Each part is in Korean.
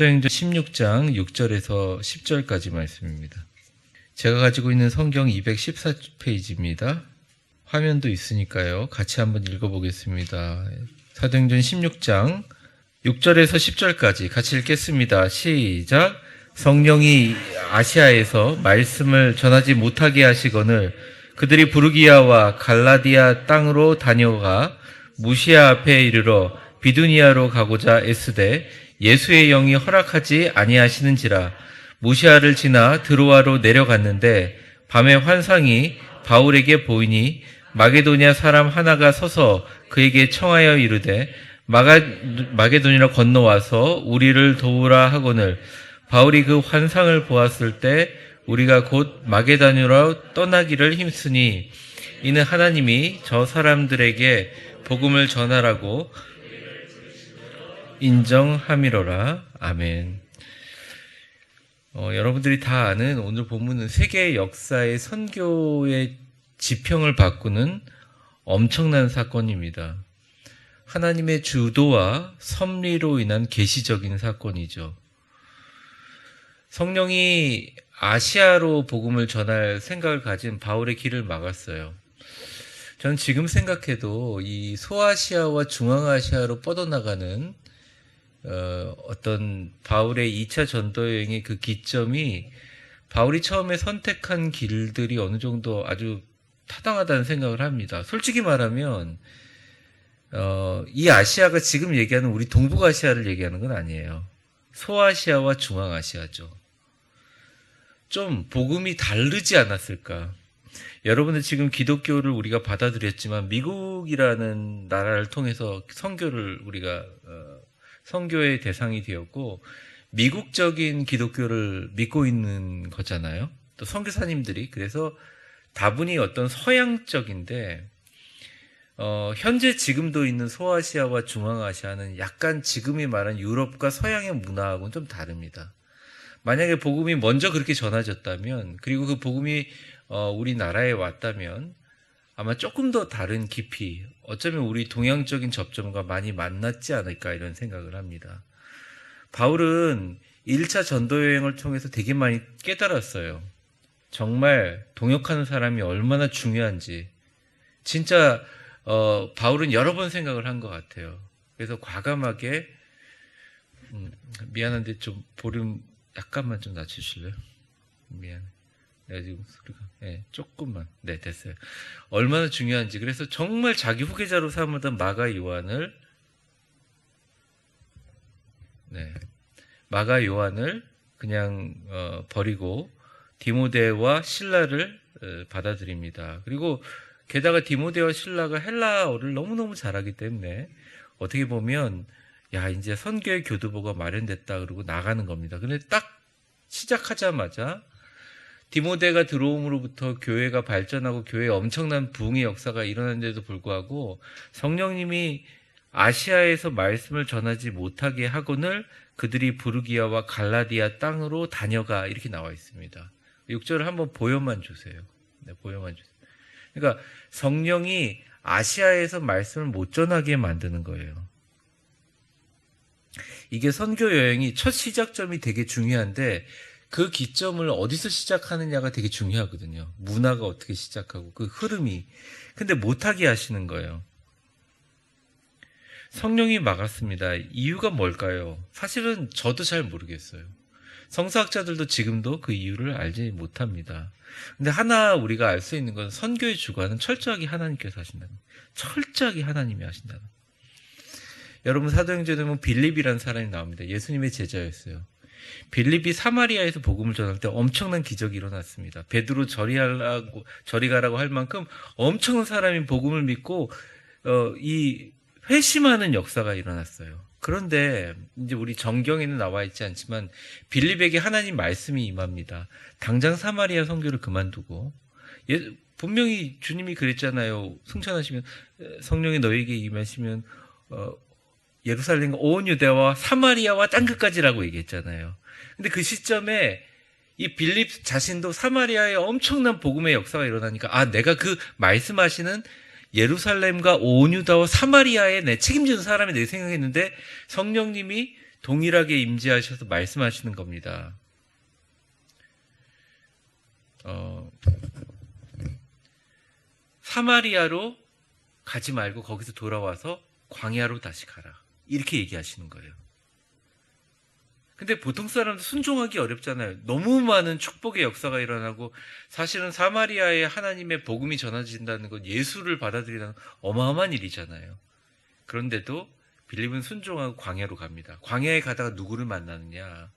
사도행전 16장 6절에서 10절까지 말씀입니다. 제가 가지고 있는 성경 214페이지입니다. 화면도 있으니까요. 같이 한번 읽어보겠습니다. 사도행전 16장 6절에서 10절까지 같이 읽겠습니다. 시작. 성령이 아시아에서 말씀을 전하지 못하게 하시거늘 그들이 부르기아와 갈라디아 땅으로 다녀가 무시아 앞에 이르러 비두니아로 가고자 애쓰되 예수의 영이 허락하지 아니하시는지라. 무시아를 지나 드로아로 내려갔는데 밤에 환상이 바울에게 보이니 마게도냐 사람 하나가 서서 그에게 청하여 이르되 마게도니로 건너와서 우리를 도우라 하거늘 바울이 그 환상을 보았을 때 우리가 곧 마게도냐로 떠나기를 힘쓰니 이는 하나님이 저 사람들에게 복음을 전하라고 인정함이로라. 아멘. 여러분들이 다 아는 오늘 본문은 세계 역사의 선교의 지평을 바꾸는 엄청난 사건입니다. 하나님의 주도와 섭리로 인한 계시적인 사건이죠. 성령이 아시아로 복음을 전할 생각을 가진 바울의 길을 막았어요. 저는 지금 생각해도 이 소아시아와 중앙아시아로 뻗어나가는 어떤 바울의 2차 전도 여행의 그 기점이 바울이 처음에 선택한 길들이 어느 정도 아주 타당하다는 생각을 합니다. 솔직히 말하면 이 아시아가 지금 얘기하는 우리 동북아시아를 얘기하는 건 아니에요. 소아시아와 중앙아시아죠. 좀 복음이 다르지 않았을까? 여러분들 지금 기독교를 우리가 받아들였지만 미국이라는 나라를 통해서 선교를 우리가 선교의 대상이 되었고 미국적인 기독교를 믿고 있는 거잖아요. 또 선교사님들이 그래서 다분히 어떤 서양적인데 현재 지금도 있는 소아시아와 중앙아시아는 약간 지금이 말한 유럽과 서양의 문화하고는 좀 다릅니다. 만약에 복음이 먼저 그렇게 전해졌다면 그리고 그 복음이 우리나라에 왔다면 아마 조금 더 다른 깊이 어쩌면 우리 동양적인 접점과 많이 만났지 않을까 이런 생각을 합니다. 바울은 1차 전도여행을 통해서 되게 많이 깨달았어요. 정말 동역하는 사람이 얼마나 중요한지. 진짜 바울은 여러 번 생각을 한 것 같아요. 그래서 과감하게 미안한데 좀 볼륨 약간만 좀 낮추실래요? 미안해. 내가 지금 소리가 조금만 됐어요. 얼마나 중요한지. 그래서 정말 자기 후계자로 삼았던 마가 요한을 그냥 버리고 디모데와 실라를 받아들입니다. 그리고 게다가 디모데와 실라가 헬라어를 너무너무 잘하기 때문에 어떻게 보면 이제 선교의 교두보가 마련됐다 그러고 나가는 겁니다. 근데 딱 시작하자마자 디모데가 들어옴으로부터 교회가 발전하고 교회에 엄청난 부흥의 역사가 일어났는데도 불구하고 성령님이 아시아에서 말씀을 전하지 못하게 하거늘 그들이 부르기아와 갈라디아 땅으로 다녀가 이렇게 나와 있습니다. 6절을 한번 보여만 주세요. 보여만 주세요. 그러니까 성령이 아시아에서 말씀을 못 전하게 만드는 거예요. 이게 선교 여행이 첫 시작점이 되게 중요한데 그 기점을 어디서 시작하느냐가 되게 중요하거든요. 문화가 어떻게 시작하고 그 흐름이. 근데 못하게 하시는 거예요. 성령이 막았습니다. 이유가 뭘까요? 사실은 저도 잘 모르겠어요. 성서학자들도 지금도 그 이유를 알지 못합니다. 근데 하나 우리가 알 수 있는 건 선교의 주관은 철저하게 하나님께서 하신다는 거예요. 철저하게 하나님이 하신다는 거예요. 여러분 사도행전에 보면 빌립이라는 사람이 나옵니다. 예수님의 제자였어요. 빌립이 사마리아에서 복음을 전할 때 엄청난 기적이 일어났습니다. 베드로 저리 가라고 할 만큼 엄청난 사람이 복음을 믿고 이 회심하는 역사가 일어났어요. 그런데 이제 우리 정경에는 나와 있지 않지만 빌립에게 하나님 말씀이 임합니다. 당장 사마리아 선교를 그만두고 분명히 주님이 그랬잖아요. 승천하시면 성령이 너에게 임하시면 예루살렘과 온 유대와 사마리아와 땅끝까지라고 얘기했잖아요. 근데 그 시점에 이 빌립 자신도 사마리아에 엄청난 복음의 역사가 일어나니까 내가 그 말씀하시는 예루살렘과 온 유다와 사마리아에 내 책임지는 사람이 내 생각했는데 성령님이 동일하게 임재하셔서 말씀하시는 겁니다. 사마리아로 가지 말고 거기서 돌아와서 광야로 다시 가라. 이렇게 얘기하시는 거예요. 근데 보통 사람도 순종하기 어렵잖아요. 너무 많은 축복의 역사가 일어나고 사실은 사마리아에 하나님의 복음이 전해진다는 건 예수를 받아들이는 어마어마한 일이잖아요. 그런데도 빌립은 순종하고 광야로 갑니다. 광야에 가다가 누구를 만나느냐?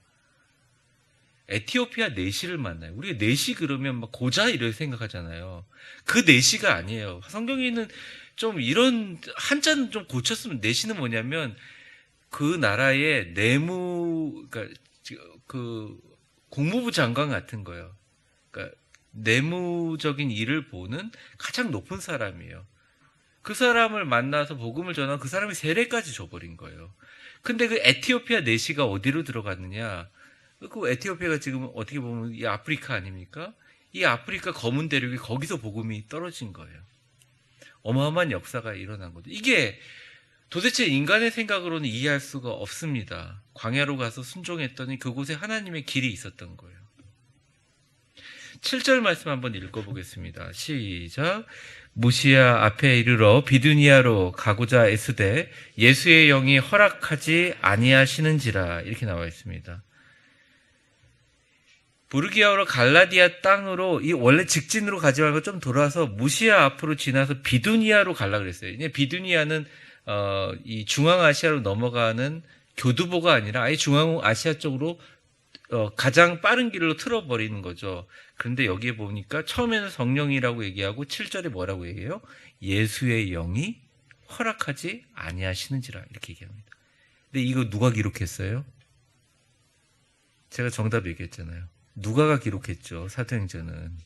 에티오피아 내시를 만나요. 우리가 내시 그러면 막 고자 이렇게 생각하잖아요. 그 내시가 아니에요. 성경에 있는 좀 이런 한자는 좀 고쳤으면 내시는 뭐냐면 그 나라의 그러니까 그 국무부 장관 같은 거예요. 그러니까 내무적인 일을 보는 가장 높은 사람이에요. 그 사람을 만나서 복음을 전하고 그 사람이 세례까지 줘버린 거예요. 근데 그 에티오피아 내시가 어디로 들어갔느냐? 그 에티오피아가 지금 어떻게 보면 이 아프리카 아닙니까? 이 아프리카 검은 대륙이 거기서 복음이 떨어진 거예요. 어마어마한 역사가 일어난 거죠. 이게 도대체 인간의 생각으로는 이해할 수가 없습니다. 광야로 가서 순종했더니 그곳에 하나님의 길이 있었던 거예요. 7절 말씀 한번 읽어보겠습니다. 시작. 무시야 앞에 이르러 비두니아로 가고자 애쓰되 예수의 영이 허락하지 아니하시는지라 이렇게 나와 있습니다. 부르기아로 갈라디아 땅으로 이 원래 직진으로 가지 말고 좀 돌아서 무시아 앞으로 지나서 비두니아로 가려고 그랬어요. 이제 비두니아는 이 중앙아시아로 넘어가는 교두보가 아니라 아예 중앙아시아 쪽으로 가장 빠른 길로 틀어버리는 거죠. 그런데 여기에 보니까 처음에는 성령이라고 얘기하고 7절에 뭐라고 얘기해요? 예수의 영이 허락하지 아니하시는지라 이렇게 얘기합니다. 근데 이거 누가 기록했어요? 제가 정답 얘기했잖아요. 누가가 기록했죠. 사도행전은.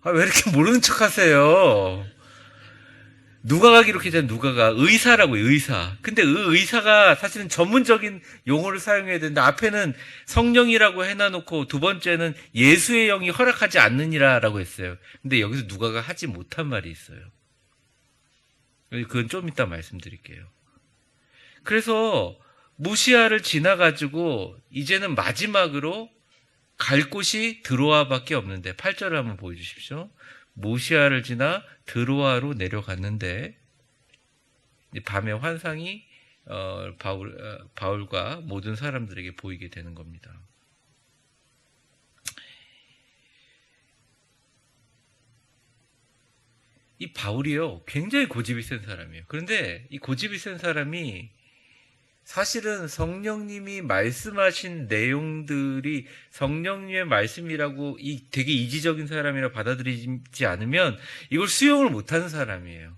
왜 이렇게 모르는 척 하세요? 누가가 기록했잖아요. 누가가 의사라고요. 의사. 근데 의사가 사실은 전문적인 용어를 사용해야 되는데 앞에는 성령이라고 해놔놓고 두 번째는 예수의 영이 허락하지 않느니라라고 했어요. 근데 여기서 누가가 하지 못한 말이 있어요. 그건 좀 이따 말씀드릴게요. 그래서 무시아를 지나가지고 이제는 마지막으로 갈 곳이 드로아밖에 없는데 8절을 한번 보여주십시오. 무시아를 지나 드로아로 내려갔는데 밤에 환상이 바울과 모든 사람들에게 보이게 되는 겁니다. 이 바울이요 굉장히 고집이 센 사람이에요. 그런데 이 고집이 센 사람이 사실은 성령님이 말씀하신 내용들이 성령님의 말씀이라고 되게 이지적인 사람이라 받아들이지 않으면 이걸 수용을 못하는 사람이에요.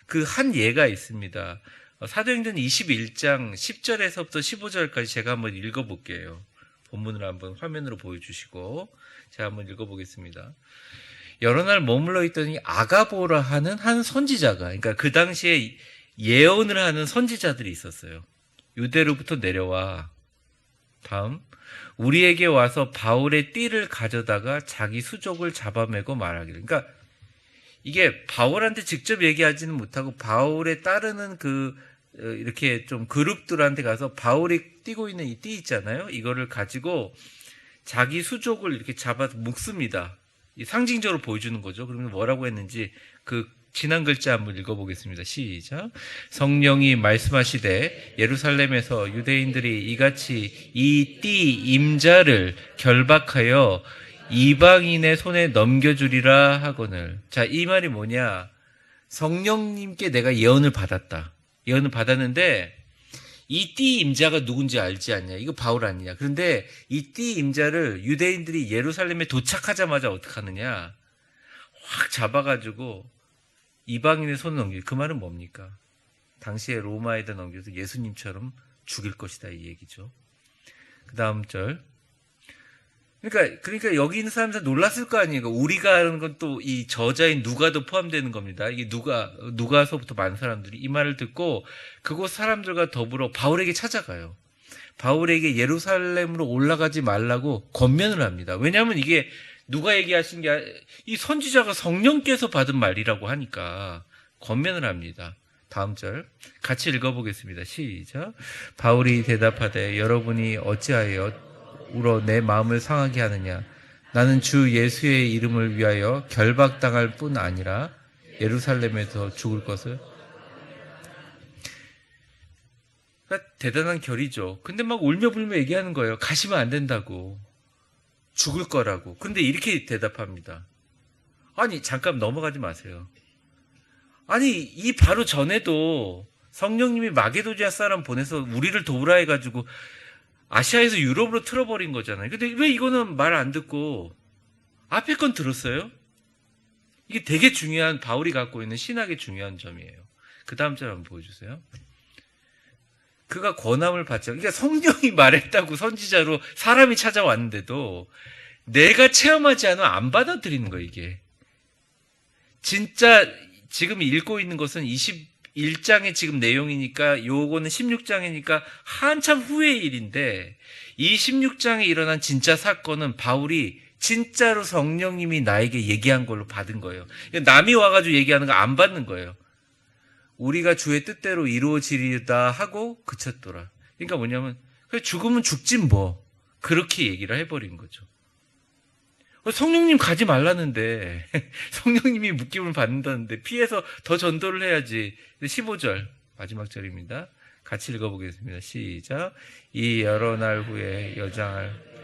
그 한 예가 있습니다. 사도행전 21장 10절에서부터 15절까지 제가 한번 읽어볼게요. 본문을 한번 화면으로 보여주시고 제가 한번 읽어보겠습니다. 여러 날 머물러 있더니 아가보라 하는 한 선지자가, 그러니까 그 당시에 예언을 하는 선지자들이 있었어요. 유대로부터 내려와. 다음, 우리에게 와서 바울의 띠를 가져다가 자기 수족을 잡아매고 말하기를. 그러니까 이게 바울한테 직접 얘기하지는 못하고 바울에 따르는 이렇게 좀 그룹들한테 가서 바울이 띠고 있는 이 띠 있잖아요. 이거를 가지고 자기 수족을 이렇게 잡아서 묶습니다. 상징적으로 보여주는 거죠. 그러면 뭐라고 했는지 지난 글자 한번 읽어보겠습니다. 시작. 성령이 말씀하시되 예루살렘에서 유대인들이 이같이 이 띠 임자를 결박하여 이방인의 손에 넘겨주리라 하거늘. 자, 이 말이 뭐냐? 성령님께 내가 예언을 받았다. 예언을 받았는데 이 띠 임자가 누군지 알지 않냐? 이거 바울 아니냐? 그런데 이 띠 임자를 유대인들이 예루살렘에 도착하자마자 어떻게 하느냐? 확 잡아가지고 이방인의 손을 넘기고, 그 말은 뭡니까? 당시에 로마에다 넘겨서 예수님처럼 죽일 것이다 이 얘기죠. 그 다음 절. 그러니까 여기 있는 사람들 놀랐을 거 아니에요. 우리가 하는 건 또 이 저자인 누가도 포함되는 겁니다. 이게 누가서부터 많은 사람들이 이 말을 듣고 그곳 사람들과 더불어 바울에게 찾아가요. 바울에게 예루살렘으로 올라가지 말라고 권면을 합니다. 왜냐하면 이게 누가 얘기하신 게 이 선지자가 성령께서 받은 말이라고 하니까 권면을 합니다. 다음 절 같이 읽어보겠습니다. 시작. 바울이 대답하되 여러분이 어찌하여 울어 내 마음을 상하게 하느냐. 나는 주 예수의 이름을 위하여 결박당할 뿐 아니라 예루살렘에서 죽을 것을. 그러니까 대단한 결이죠. 근데 막 울며불며 얘기하는 거예요. 가시면 안 된다고. 죽을 거라고. 근데 이렇게 대답합니다. 아니 잠깐 넘어가지 마세요. 아니 이 바로 전에도 성령님이 마게도니아 사람 보내서 우리를 도우라 해가지고 아시아에서 유럽으로 틀어버린 거잖아요. 근데 왜 이거는 말 안 듣고 앞에 건 들었어요? 이게 되게 중요한, 바울이 갖고 있는 신학의 중요한 점이에요. 그 다음 절 한번 보여주세요. 그가 권함을 받죠. 그러니까 성령이 말했다고 선지자로 사람이 찾아왔는데도 내가 체험하지 않으면 안 받아들이는 거예요, 이게. 진짜 지금 읽고 있는 것은 21장의 지금 내용이니까 요거는 16장이니까 한참 후의 일인데 이 16장에 일어난 진짜 사건은 바울이 진짜로 성령님이 나에게 얘기한 걸로 받은 거예요. 남이 와가지고 얘기하는 거 안 받는 거예요. 우리가 주의 뜻대로 이루어지리다 하고 그쳤더라. 그러니까 뭐냐면 죽으면 죽진 뭐 그렇게 얘기를 해버린 거죠. 성령님 가지 말라는데 성령님이 묶임을 받는다는데 피해서 더 전도를 해야지. 15절 마지막 절입니다. 같이 읽어보겠습니다. 시작. 이 여러 날 후에 여장을,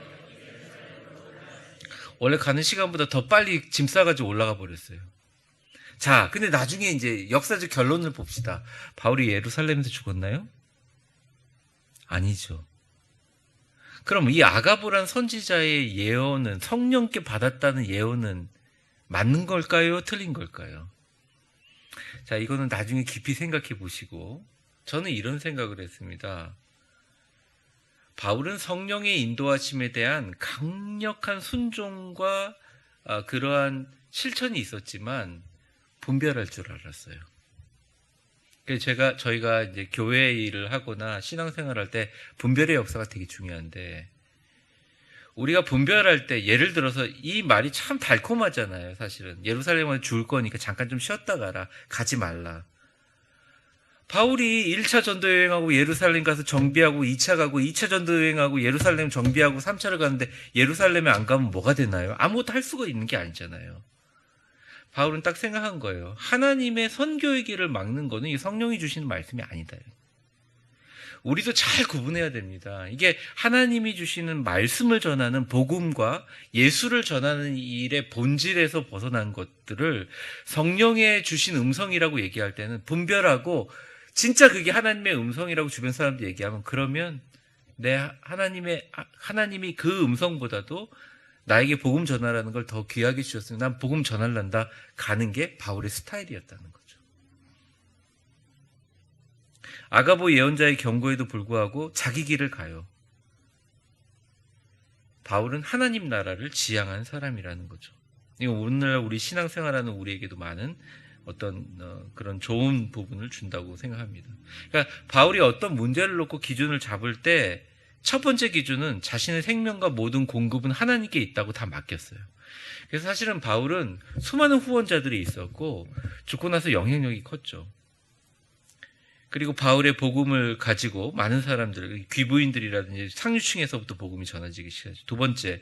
원래 가는 시간보다 더 빨리 짐 싸가지고 올라가 버렸어요. 자, 근데 나중에 이제 역사적 결론을 봅시다. 바울이 예루살렘에서 죽었나요? 아니죠. 그럼 이 아가보란 선지자의 예언은, 성령께 받았다는 예언은 맞는 걸까요? 틀린 걸까요? 자, 이거는 나중에 깊이 생각해 보시고, 저는 이런 생각을 했습니다. 바울은 성령의 인도하심에 대한 강력한 순종과 그러한 실천이 있었지만 분별할 줄 알았어요. 그래서 저희가 이제 교회 일을 하거나 신앙생활할 때 분별의 역사가 되게 중요한데, 우리가 분별할 때 예를 들어서 이 말이 참 달콤하잖아요. 사실은 예루살렘에 죽을 거니까 잠깐 좀 쉬었다 가라, 가지 말라. 바울이 1차 전도 여행하고 예루살렘 가서 정비하고 2차 가고 2차 전도 여행하고 예루살렘 정비하고 3차를 가는데 예루살렘에 안 가면 뭐가 되나요? 아무것도 할 수가 있는 게 아니잖아요. 바울은 딱 생각한 거예요. 하나님의 선교의 길을 막는 거는 이 성령이 주시는 말씀이 아니다. 우리도 잘 구분해야 됩니다. 이게 하나님이 주시는 말씀을 전하는 복음과 예수를 전하는 일의 본질에서 벗어난 것들을 성령의 주신 음성이라고 얘기할 때는 분별하고, 진짜 그게 하나님의 음성이라고 주변 사람들 얘기하면, 그러면 하나님이 그 음성보다도 나에게 복음 전하라는 걸 더 귀하게 주셨으니 난 복음 전할란다 가는 게 바울의 스타일이었다는 거죠. 아가보 예언자의 경고에도 불구하고 자기 길을 가요. 바울은 하나님 나라를 지향한 사람이라는 거죠. 이거 오늘날 우리 신앙생활하는 우리에게도 많은 어떤 그런 좋은 부분을 준다고 생각합니다. 그러니까 바울이 어떤 문제를 놓고 기준을 잡을 때 첫 번째 기준은 자신의 생명과 모든 공급은 하나님께 있다고 다 맡겼어요. 그래서 사실은 바울은 수많은 후원자들이 있었고 죽고 나서 영향력이 컸죠. 그리고 바울의 복음을 가지고 많은 사람들, 귀부인들이라든지 상류층에서부터 복음이 전해지기 시작하죠. 두 번째,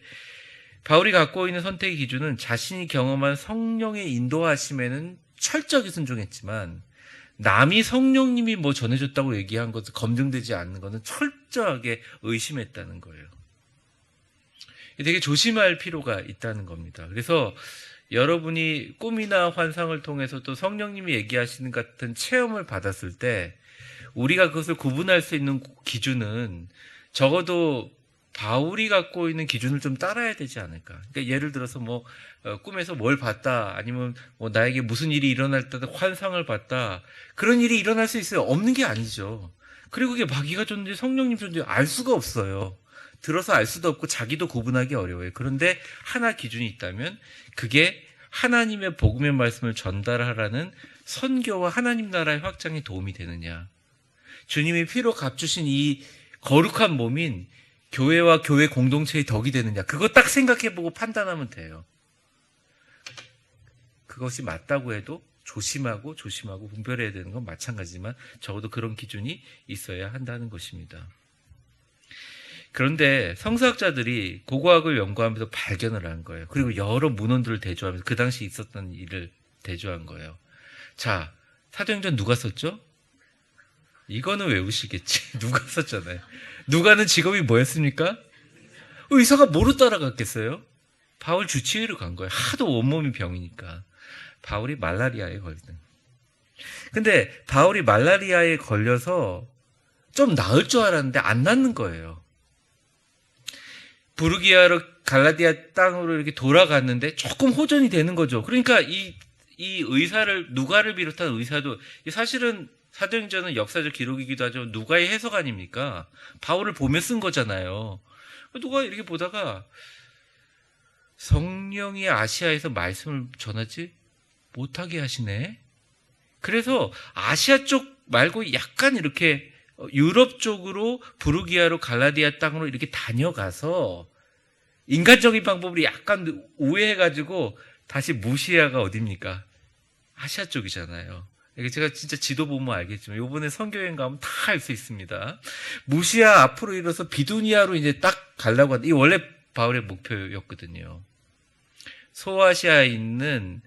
바울이 갖고 있는 선택의 기준은 자신이 경험한 성령의 인도하심에는 철저하게 순종했지만 남이 성령님이 뭐 전해줬다고 얘기한 것을 검증되지 않는 것은 철저하게 의심했다는 거예요. 되게 조심할 필요가 있다는 겁니다. 그래서 여러분이 꿈이나 환상을 통해서 또 성령님이 얘기하시는 같은 체험을 받았을 때 우리가 그것을 구분할 수 있는 기준은 적어도 바울이 갖고 있는 기준을 좀 따라야 되지 않을까. 그러니까 예를 들어서 뭐 꿈에서 뭘 봤다, 아니면 뭐 나에게 무슨 일이 일어날 때 환상을 봤다, 그런 일이 일어날 수 있어요. 없는 게 아니죠. 그리고 그게 마귀가 존재, 성령님 존재 알 수가 없어요. 들어서 알 수도 없고 자기도 구분하기 어려워요. 그런데 하나 기준이 있다면 그게 하나님의 복음의 말씀을 전달하라는 선교와 하나님 나라의 확장에 도움이 되느냐. 주님이 피로 값주신 이 거룩한 몸인 교회와 교회 공동체의 덕이 되느냐. 그거 딱 생각해보고 판단하면 돼요. 그것이 맞다고 해도 조심하고 분별해야 되는 건 마찬가지지만 적어도 그런 기준이 있어야 한다는 것입니다. 그런데 성서학자들이 고고학을 연구하면서 발견을 한 거예요. 그리고 여러 문헌들을 대조하면서 그 당시 있었던 일을 대조한 거예요. 자, 사도행전 누가 썼죠? 이거는 외우시겠지. 누가 썼잖아요. 누가는 직업이 뭐였습니까? 의사가 뭐로 따라갔겠어요? 바울 주치의로 간 거예요. 하도 온몸이 병이니까. 바울이 말라리아에 걸리든. 근데 바울이 말라리아에 걸려서 좀 나을 줄 알았는데 안 낫는 거예요. 부르기아로 갈라디아 땅으로 이렇게 돌아갔는데 조금 호전이 되는 거죠. 그러니까 이 의사를, 누가를 비롯한 의사도 사실은 사도행전은 역사적 기록이기도 하죠. 누가의 해석 아닙니까? 바울을 보며 쓴 거잖아요. 누가 이렇게 보다가 성령이 아시아에서 말씀을 전하지 못하게 하시네. 그래서 아시아 쪽 말고 약간 이렇게 유럽 쪽으로 부르기아로 갈라디아 땅으로 이렇게 다녀가서 인간적인 방법으로 약간 우회해가지고 다시 무시아가 어딥니까? 아시아 쪽이잖아요. 이게 제가 진짜 지도 보면 알겠지만 요번에 선교여행 가면 다 알 수 있습니다. 무시아 앞으로 이뤄서 비두니아로 이제 딱 가려고 하는데 이 원래 바울의 목표였거든요. 소아시아에 있는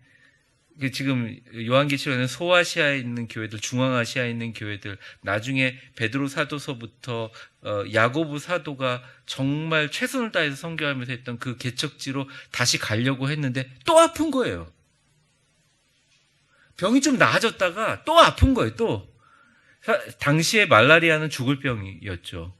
지금 요한계시록에는 소아시아에 있는 교회들, 중앙아시아에 있는 교회들, 나중에 베드로 사도서부터 야고보 사도가 정말 최선을 다해서 선교하면서 했던 그 개척지로 다시 가려고 했는데 또 아픈 거예요. 병이 좀 나아졌다가 또 아픈 거예요. 또 당시에 말라리아는 죽을 병이었죠.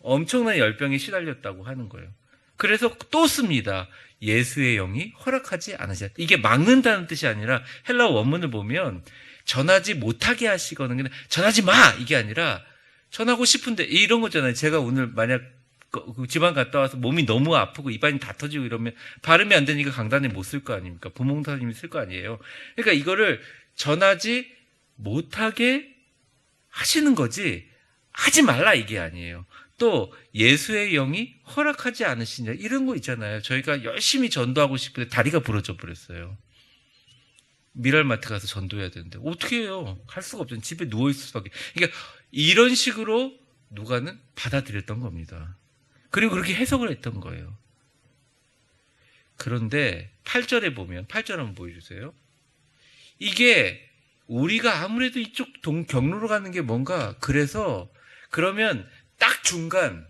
엄청난 열병에 시달렸다고 하는 거예요. 그래서 또 씁니다. 예수의 영이 허락하지 않으셨다. 이게 막는다는 뜻이 아니라 헬라어 원문을 보면 전하지 못하게 하시거든요. 전하지 마! 이게 아니라 전하고 싶은데 이런 거잖아요. 제가 오늘 만약 지방 갔다 와서 몸이 너무 아프고 입안이 다 터지고 이러면 발음이 안 되니까 강단에 못 쓸 거 아닙니까? 부목사님이 쓸 거 아니에요. 그러니까 이거를 전하지 못하게 하시는 거지 하지 말라 이게 아니에요. 또 예수의 영이 허락하지 않으시냐 이런 거 있잖아요. 저희가 열심히 전도하고 싶은데 다리가 부러져 버렸어요. 미랄마트 가서 전도해야 되는데 어떻게 해요? 할 수가 없잖아요. 집에 누워있을 수밖에. 그러니까 이런 식으로 누가는 받아들였던 겁니다. 그리고 그렇게 해석을 했던 거예요. 그런데 8절에 보면 8절 한번 보여주세요. 이게 우리가 아무래도 이쪽 경로로 가는 게 뭔가 그래서 그러면 딱 중간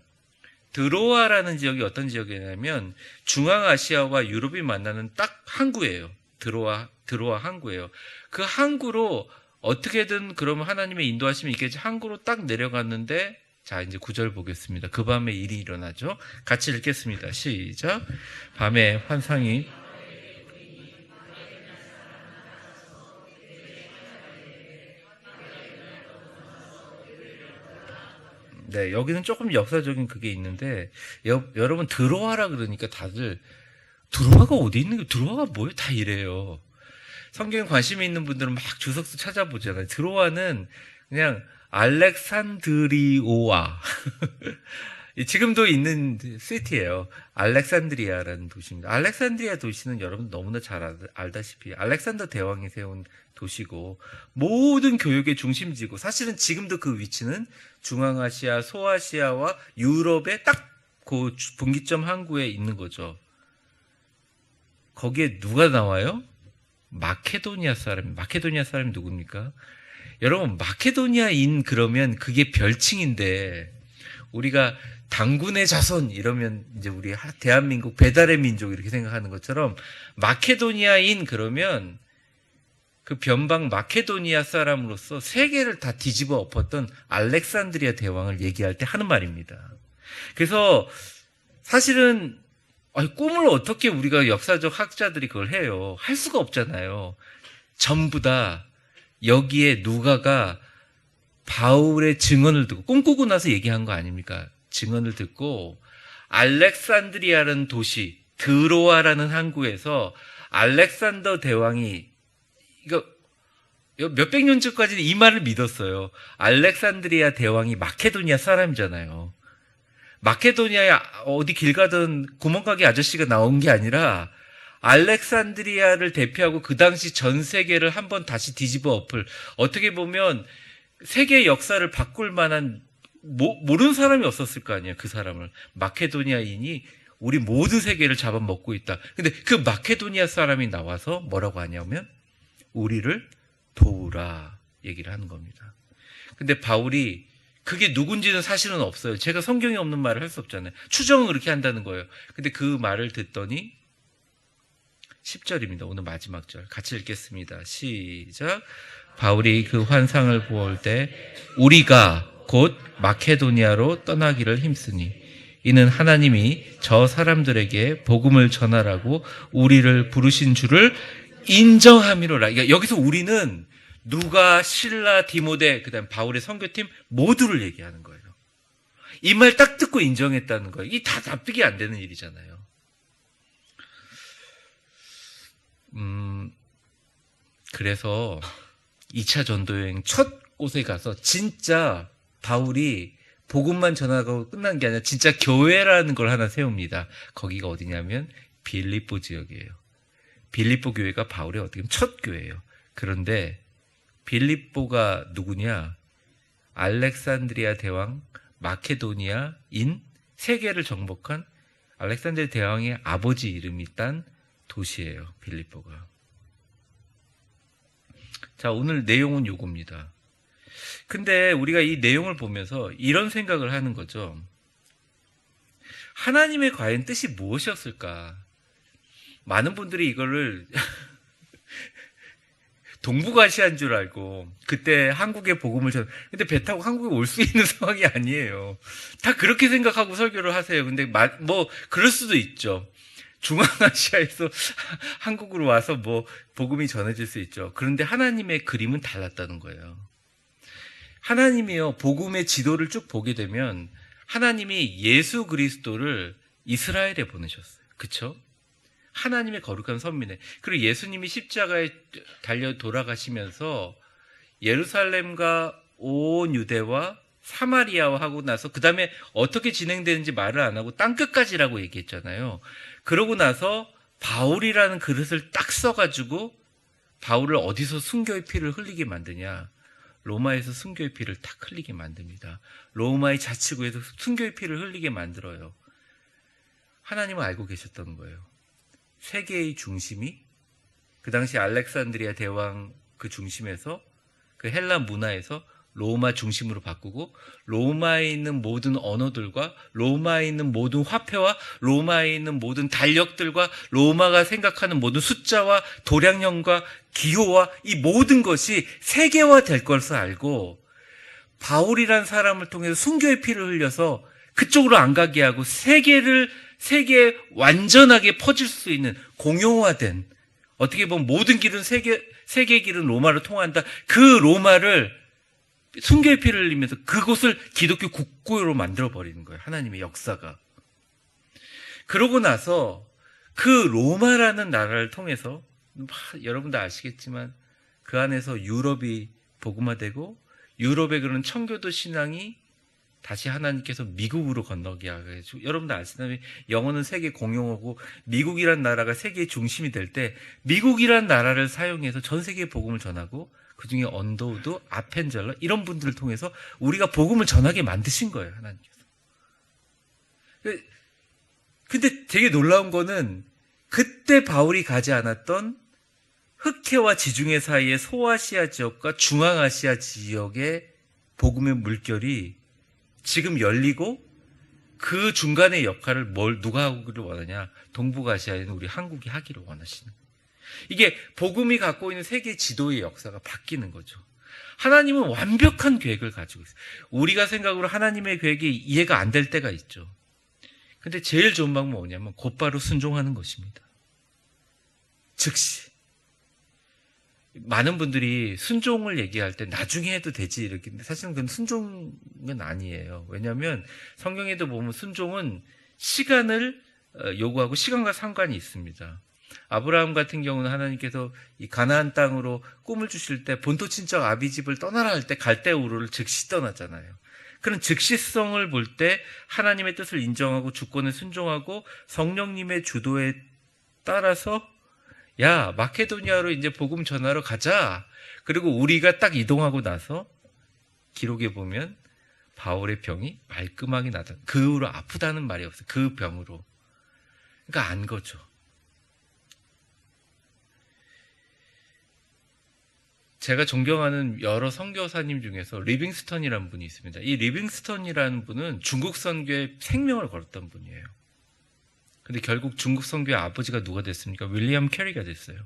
드로아라는 지역이 어떤 지역이냐면 중앙아시아와 유럽이 만나는 딱 항구예요. 드로아 항구예요. 그 항구로 어떻게든 그러면 하나님의 인도하심이 있겠지. 항구로 딱 내려갔는데 자 이제 9절 보겠습니다. 그 밤에 일이 일어나죠. 같이 읽겠습니다. 시작. 밤에 환상이 네, 여기는 조금 역사적인 그게 있는데 여러분 드로아라 그러니까 다들 드로아가 어디 있는 게 드로아가 뭐예요? 다 이래요. 성경에 관심이 있는 분들은 막 주석수 찾아보잖아요. 드로아는 그냥 알렉산드리오아 지금도 있는 시티예요. 알렉산드리아라는 도시입니다. 알렉산드리아 도시는 여러분 너무나 잘 알다시피 알렉산더 대왕이 세운 도시고 모든 교육의 중심지고 사실은 지금도 그 위치는 중앙아시아, 소아시아와 유럽의 딱 그 분기점 항구에 있는 거죠. 거기에 누가 나와요? 마케도니아 사람. 마케도니아 사람이 누굽니까? 여러분 마케도니아인 그러면 그게 별칭인데 우리가 당군의 자손 이러면 이제 우리 대한민국 배달의 민족 이렇게 생각하는 것처럼 마케도니아인 그러면 그 변방 마케도니아 사람으로서 세계를 다 뒤집어 엎었던 알렉산드리아 대왕을 얘기할 때 하는 말입니다. 그래서 사실은 꿈을 어떻게 우리가 역사적 학자들이 그걸 해요? 할 수가 없잖아요. 전부 다 여기에 누가가 바울의 증언을 듣고 꿈꾸고 나서 얘기한 거 아닙니까? 증언을 듣고 알렉산드리아라는 도시 드로아라는 항구에서 알렉산더 대왕이 이거 몇백 년 전까지는 이 말을 믿었어요. 알렉산드리아 대왕이 마케도니아 사람이잖아요. 마케도니아에 어디 길 가던 구멍가게 아저씨가 나온 게 아니라 알렉산드리아를 대표하고 그 당시 전 세계를 한번 다시 뒤집어 엎을, 어떻게 보면 세계 역사를 바꿀 만한 모르는 사람이 없었을 거 아니에요. 그 사람을. 마케도니아인이 우리 모든 세계를 잡아먹고 있다. 근데 그 마케도니아 사람이 나와서 뭐라고 하냐면 우리를 도우라 얘기를 하는 겁니다. 근데 바울이 그게 누군지는 사실은 없어요. 제가 성경에 없는 말을 할 수 없잖아요. 추정은 그렇게 한다는 거예요. 근데 그 말을 듣더니 10절입니다. 오늘 마지막 절. 같이 읽겠습니다. 시작. 바울이 그 환상을 보을 때 우리가 곧 마케도니아로 떠나기를 힘쓰니 이는 하나님이 저 사람들에게 복음을 전하라고 우리를 부르신 줄을 인정함이로라. 그러니까 여기서 우리는 누가, 실라, 디모데, 그다음 바울의 선교팀 모두를 얘기하는 거예요. 이 말 딱 듣고 인정했다는 거예요. 이 다 납득이 안 되는 일이잖아요. 그래서 2차 전도여행 첫 곳에 가서 진짜 바울이 복음만 전하고 끝난 게 아니라 진짜 교회라는 걸 하나 세웁니다. 거기가 어디냐면 빌립보 지역이에요. 빌립보 교회가 바울의 어떻게 보면 첫 교회예요. 그런데 빌립보가 누구냐? 알렉산드리아 대왕 마케도니아인 세계를 정복한 알렉산드리아 대왕의 아버지 이름이 딴 도시예요. 빌립보가. 자, 오늘 내용은 요겁니다. 근데 우리가 이 내용을 보면서 이런 생각을 하는 거죠. 하나님의 과연 뜻이 무엇이었을까? 많은 분들이 이거를 동북아시아인 줄 알고 그때 한국에 복음을 근데 배 타고 한국에 올 수 있는 상황이 아니에요. 다 그렇게 생각하고 설교를 하세요. 근데 뭐 그럴 수도 있죠. 중앙아시아에서 한국으로 와서 뭐 복음이 전해질 수 있죠. 그런데 하나님의 그림은 달랐다는 거예요. 하나님이요, 복음의 지도를 쭉 보게 되면 하나님이 예수 그리스도를 이스라엘에 보내셨어요. 그쵸? 하나님의 거룩한 선민에. 그리고 예수님이 십자가에 달려 돌아가시면서 예루살렘과 온 유대와 사마리아와 하고 나서 그 다음에 어떻게 진행되는지 말을 안 하고 땅끝까지라고 얘기했잖아요. 그러고 나서 바울이라는 그릇을 딱 써가지고 바울을 어디서 순교의 피를 흘리게 만드냐? 로마에서 순교의 피를 딱 흘리게 만듭니다. 로마의 자치구에서 순교의 피를 흘리게 만들어요. 하나님은 알고 계셨던 거예요. 세계의 중심이 그 당시 알렉산드리아 대왕 그 중심에서 그 헬라 문화에서 로마 중심으로 바꾸고 로마에 있는 모든 언어들과 로마에 있는 모든 화폐와 로마에 있는 모든 달력들과 로마가 생각하는 모든 숫자와 도량령과 기호와 이 모든 것이 세계화 될 것을 알고 바울이란 사람을 통해서 순교의 피를 흘려서 그쪽으로 안 가게 하고 세계에 완전하게 퍼질 수 있는 공용화된, 어떻게 보면 모든 길은 세계의 길은 로마로 통한다. 그 로마를 순교의 피를 흘리면서 그곳을 기독교 국교로 만들어버리는 거예요. 하나님의 역사가. 그러고 나서 그 로마라는 나라를 통해서 여러분도 아시겠지만 그 안에서 유럽이 복음화되고 유럽의 그런 청교도 신앙이 다시 하나님께서 미국으로 건너게 하셔가지고, 여러분도 아시다시피 영어는 세계 공용어고 미국이란 나라가 세계의 중심이 될 때 미국이란 나라를 사용해서 전 세계에 복음을 전하고 그중에 언더우드, 아펜젤러 이런 분들을 통해서 우리가 복음을 전하게 만드신 거예요. 하나님께서. 근데 되게 놀라운 거는 그때 바울이 가지 않았던 흑해와 지중해 사이의 소아시아 지역과 중앙아시아 지역의 복음의 물결이 지금 열리고 그 중간의 역할을 누가 하기를 원하냐? 동북아시아에는 우리 한국이 하기를 원하시는. 이게 복음이 갖고 있는 세계 지도의 역사가 바뀌는 거죠. 하나님은 완벽한 계획을 가지고 있어요. 우리가 생각으로 하나님의 계획이 이해가 안 될 때가 있죠. 근데 제일 좋은 방법은 뭐냐면 곧바로 순종하는 것입니다. 즉시. 많은 분들이 순종을 얘기할 때 나중에 해도 되지 이렇게, 근데 사실은 그건 순종은 아니에요. 왜냐하면 성경에도 보면 순종은 시간을 요구하고 시간과 상관이 있습니다. 아브라함 같은 경우는 하나님께서 이 가나안 땅으로 꿈을 주실 때 본토 친척 아비집을 떠나라 할 때 갈대우르를 즉시 떠났잖아요. 그런 즉시성을 볼 때 하나님의 뜻을 인정하고 주권에 순종하고 성령님의 주도에 따라서 야, 마케도니아로 이제 복음 전하러 가자. 그리고 우리가 딱 이동하고 나서 기록에 보면 바울의 병이 말끔하게 나다. 그 후로 아프다는 말이 없어요. 그 병으로. 그러니까 안 거죠. 제가 존경하는 여러 선교사님 중에서 리빙스턴이라는 분이 있습니다. 이 리빙스턴이라는 분은 중국 선교에 생명을 걸었던 분이에요. 근데 결국 중국 선교의 아버지가 누가 됐습니까? 윌리엄 캐리가 됐어요.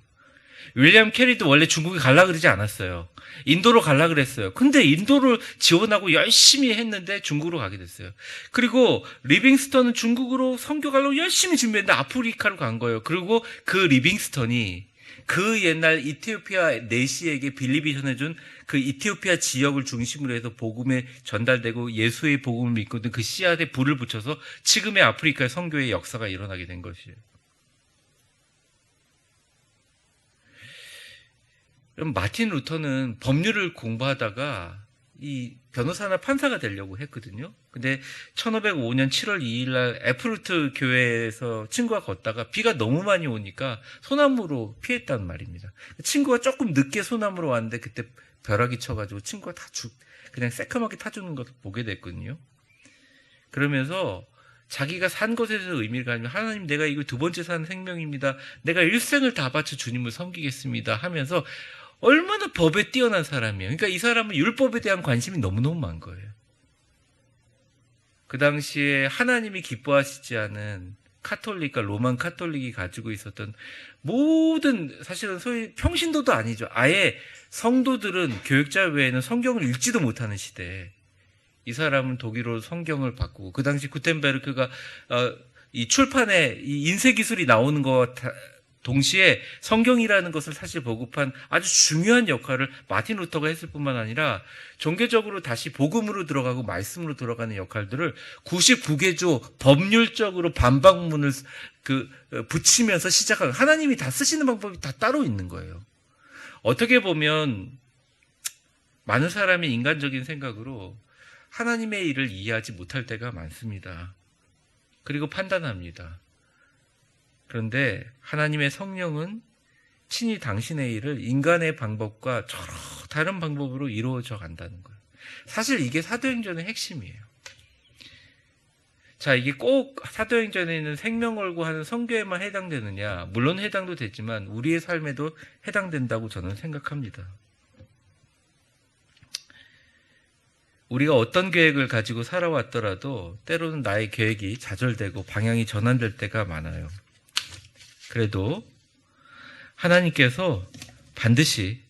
윌리엄 캐리도 원래 중국에 갈라 그러지 않았어요. 인도로 갈라 그랬어요. 근데 인도를 지원하고 열심히 했는데 중국으로 가게 됐어요. 그리고 리빙스턴은 중국으로 선교 가려고 열심히 준비했는데 아프리카로 간 거예요. 그리고 그 리빙스턴이 그 옛날 이티오피아 내시에게 빌립이 전해준 그 이티오피아 지역을 중심으로 해서 복음에 전달되고 예수의 복음을 믿고 있는 그 씨앗에 불을 붙여서 지금의 아프리카의 선교의 역사가 일어나게 된 것이에요. 그럼 마틴 루터는 법률을 공부하다가 이 변호사나 판사가 되려고 했거든요. 근데 1505년 7월 2일 날 에프루트 교회에서 친구가 걷다가 비가 너무 많이 오니까 소나무로 피했단 말입니다. 친구가 조금 늦게 소나무로 왔는데 그때 벼락이 쳐가지고 친구가 그냥 새까맣게 타주는 것을 보게 됐거든요. 그러면서 자기가 산 것에서 의미를 가지면 하나님, 내가 이거 두 번째 산 생명입니다. 내가 일생을 다 바쳐 주님을 섬기겠습니다 하면서 얼마나 법에 뛰어난 사람이에요. 그러니까 이 사람은 율법에 대한 관심이 너무너무 많은 거예요. 그 당시에 하나님이 기뻐하시지 않은 카톨릭과 로만 카톨릭이 가지고 있었던 모든, 사실은 소위 평신도도 아니죠. 아예 성도들은 교육자 외에는 성경을 읽지도 못하는 시대에 이 사람은 독일어로 성경을 바꾸고, 그 당시 구텐베르크가 이 출판에 이 인쇄 기술이 나오는 것 동시에 성경이라는 것을 사실 보급한 아주 중요한 역할을 마틴 루터가 했을 뿐만 아니라 종교적으로 다시 복음으로 들어가고 말씀으로 들어가는 역할들을 99개조 법률적으로 반박문을 붙이면서 시작한, 하나님이 다 쓰시는 방법이 다 따로 있는 거예요. 어떻게 보면 많은 사람이 인간적인 생각으로 하나님의 일을 이해하지 못할 때가 많습니다. 그리고 판단합니다. 그런데 하나님의 성령은 친히 당신의 일을 인간의 방법과 저러 다른 방법으로 이루어져 간다는 거예요. 사실 이게 사도행전의 핵심이에요. 자, 이게 꼭 사도행전에 있는 생명 걸고 하는 선교에만 해당되느냐? 물론 해당도 되지만 우리의 삶에도 해당된다고 저는 생각합니다. 우리가 어떤 계획을 가지고 살아왔더라도 때로는 나의 계획이 좌절되고 방향이 전환될 때가 많아요. 그래도 하나님께서 반드시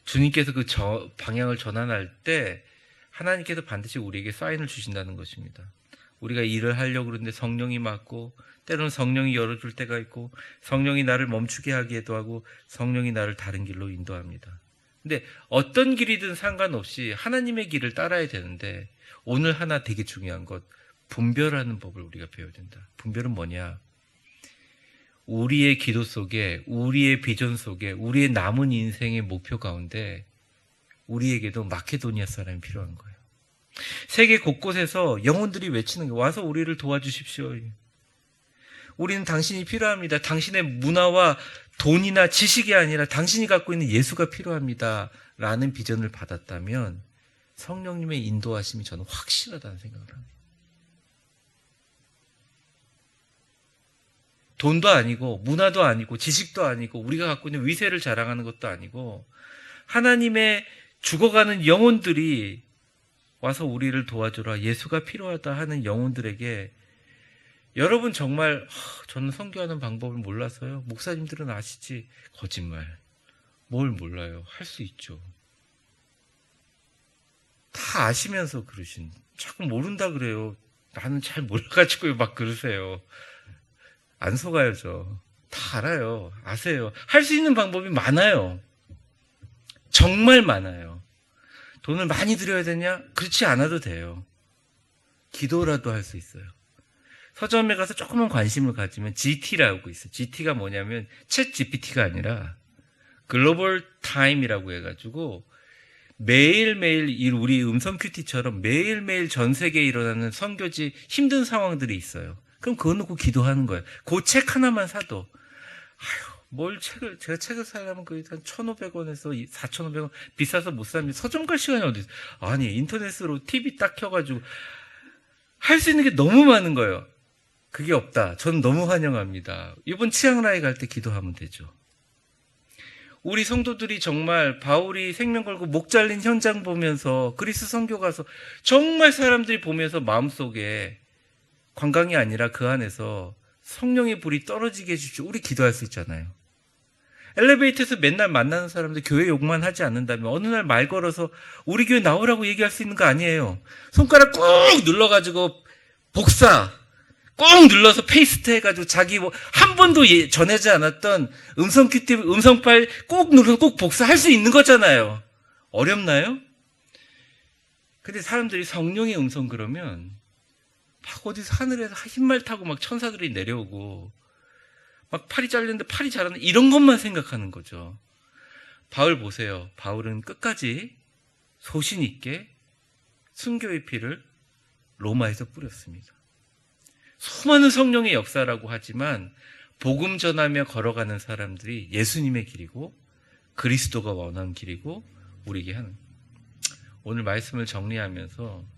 주님께서 그 방향을 전환할 때 하나님께서 반드시 우리에게 사인을 주신다는 것입니다. 우리가 일을 하려고 그러는데 성령이 막고, 때로는 성령이 열어줄 때가 있고, 성령이 나를 멈추게 하기도 하고, 성령이 나를 다른 길로 인도합니다. 근데 어떤 길이든 상관없이 하나님의 길을 따라야 되는데, 오늘 하나 되게 중요한 것, 분별하는 법을 우리가 배워야 된다. 분별은 뭐냐? 우리의 기도 속에, 우리의 비전 속에, 우리의 남은 인생의 목표 가운데 우리에게도 마케도니아 사람이 필요한 거예요. 세계 곳곳에서 영혼들이 외치는 게, 와서 우리를 도와주십시오. 우리는 당신이 필요합니다. 당신의 문화와 돈이나 지식이 아니라 당신이 갖고 있는 예수가 필요합니다. 라는 비전을 받았다면 성령님의 인도하심이 저는 확실하다는 생각을 합니다. 돈도 아니고 문화도 아니고 지식도 아니고 우리가 갖고 있는 위세를 자랑하는 것도 아니고, 하나님의 죽어가는 영혼들이 와서 우리를 도와주라, 예수가 필요하다 하는 영혼들에게, 여러분 정말 저는 선교하는 방법을 몰라서요. 목사님들은 아시지? 거짓말. 뭘 몰라요? 할 수 있죠. 다 아시면서 그러신, 자꾸 모른다 그래요. 나는 잘 몰라가지고 막 그러세요. 안 속아요. 다 알아요. 아세요. 할 수 있는 방법이 많아요. 정말 많아요. 돈을 많이 들여야 되냐? 그렇지 않아도 돼요. 기도라도 할 수 있어요. 서점에 가서 조금만 관심을 가지면 GT라고 있어요. GT가 뭐냐면 챗 GPT가 아니라 글로벌 타임이라고 해가지고 매일매일 우리 음성 큐티처럼 매일매일 전 세계에 일어나는 선교지 힘든 상황들이 있어요. 그럼 그거 놓고 기도하는 거예요. 그 책 하나만 사도 뭘 제가 책을 사려면 거의 한 1,500원에서 4,500원 비싸서 못 삽니다. 서점 갈 시간이 어디 있어. 아니, 인터넷으로 TV 딱 켜가지고 할 수 있는 게 너무 많은 거예요. 그게 없다. 저는 너무 환영합니다. 이번 치앙라이 갈 때 기도하면 되죠. 우리 성도들이 정말 바울이 생명 걸고 목 잘린 현장 보면서 그리스 선교 가서 정말 사람들이 보면서 마음속에 관광이 아니라 그 안에서 성령의 불이 떨어지게 해주십시오. 우리 기도할 수 있잖아요. 엘리베이터에서 맨날 만나는 사람들 교회 욕만 하지 않는다면 어느 날 말 걸어서 우리 교회 나오라고 얘기할 수 있는 거 아니에요. 손가락 꾹 눌러가지고 복사 꾹 눌러서 페이스트 해가지고 자기 한 번도 전하지 않았던 음성 큐티 음성 파일 꼭 눌러서 꼭 복사할 수 있는 거잖아요. 어렵나요? 근데 사람들이 성령의 음성 그러면 막 어디서 하늘에서 흰말 타고 막 천사들이 내려오고 막 팔이 잘렸는데 팔이 자라는 이런 것만 생각하는 거죠. 바울 보세요. 바울은 끝까지 소신 있게 순교의 피를 로마에서 뿌렸습니다. 수많은 성령의 역사라고 하지만 복음 전하며 걸어가는 사람들이 예수님의 길이고 그리스도가 원하는 길이고 우리에게 하는 오늘 말씀을 정리하면서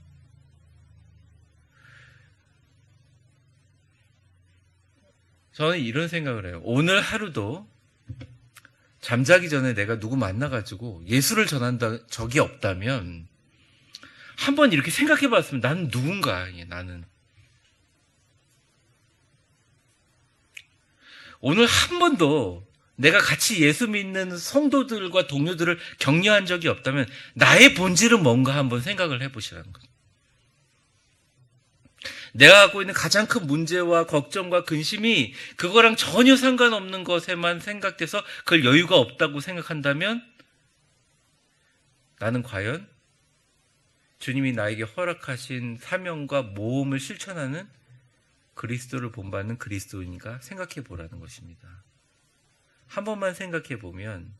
저는 이런 생각을 해요. 오늘 하루도 잠자기 전에 내가 누구 만나가지고 예수를 전한다 적이 없다면 한번 이렇게 생각해 봤으면 나는 누군가, 나는. 오늘 한 번도 내가 같이 예수 믿는 성도들과 동료들을 격려한 적이 없다면 나의 본질은 뭔가 한번 생각을 해보시라는 거예요. 내가 갖고 있는 가장 큰 문제와 걱정과 근심이 그거랑 전혀 상관없는 것에만 생각돼서 그걸 여유가 없다고 생각한다면 나는 과연 주님이 나에게 허락하신 사명과 모험을 실천하는 그리스도를 본받는 그리스도인가 생각해 보라는 것입니다. 한 번만 생각해 보면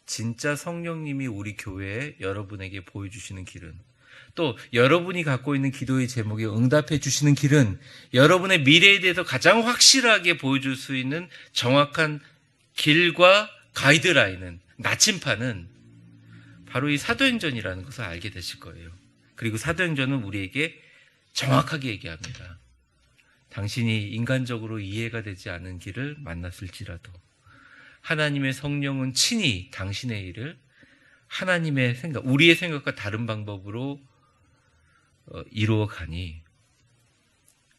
진짜 성령님이 우리 교회에 여러분에게 보여주시는 길은 또 여러분이 갖고 있는 기도의 제목에 응답해 주시는 길은 여러분의 미래에 대해서 가장 확실하게 보여줄 수 있는 정확한 길과 가이드라인은 나침판은 바로 이 사도행전이라는 것을 알게 되실 거예요. 그리고 사도행전은 우리에게 정확하게 얘기합니다. 당신이 인간적으로 이해가 되지 않은 길을 만났을지라도 하나님의 성령은 친히 당신의 일을 하나님의 생각, 우리의 생각과 다른 방법으로 이루어가니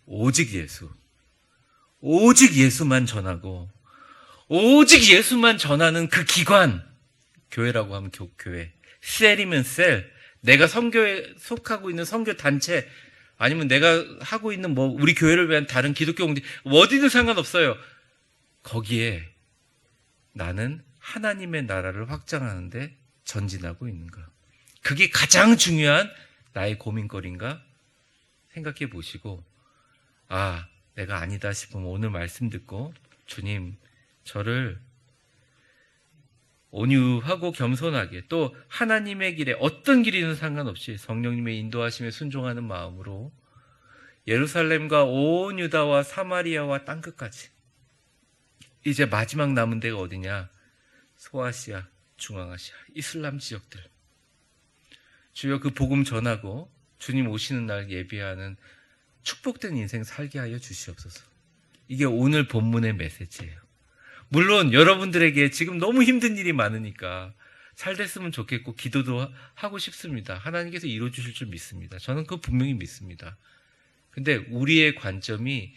오직 예수만 전하고 오직 예수만 전하는 그 기관, 교회라고 하면 교회, 셀이면 셀, 내가 선교에 속하고 있는 선교 단체 아니면 내가 하고 있는 우리 교회를 위한 다른 기독교 공동 어디든 상관없어요. 거기에 나는 하나님의 나라를 확장하는데 전진하고 있는가? 그게 가장 중요한 나의 고민거리인가? 생각해 보시고 내가 아니다 싶으면 오늘 말씀 듣고 주님 저를 온유하고 겸손하게 또 하나님의 길에 어떤 길이든 상관없이 성령님의 인도하심에 순종하는 마음으로 예루살렘과 온 유다와 사마리아와 땅끝까지 이제 마지막 남은 데가 어디냐? 소아시아, 중앙아시아, 이슬람 지역들. 주여 그 복음 전하고 주님 오시는 날 예비하는 축복된 인생 살게 하여 주시옵소서. 이게 오늘 본문의 메시지예요. 물론 여러분들에게 지금 너무 힘든 일이 많으니까 잘 됐으면 좋겠고 기도도 하고 싶습니다. 하나님께서 이루어 주실 줄 믿습니다. 저는 그거 분명히 믿습니다. 근데 우리의 관점이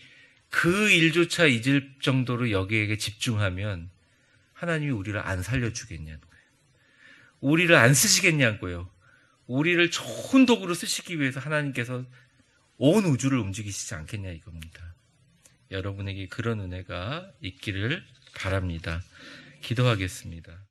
그 일조차 잊을 정도로 여기에게 집중하면 하나님이 우리를 안 살려주겠냐는 거예요. 우리를 안 쓰시겠냐고요. 우리를 좋은 도구로 쓰시기 위해서 하나님께서 온 우주를 움직이시지 않겠냐 이겁니다. 여러분에게 그런 은혜가 있기를 바랍니다. 기도하겠습니다.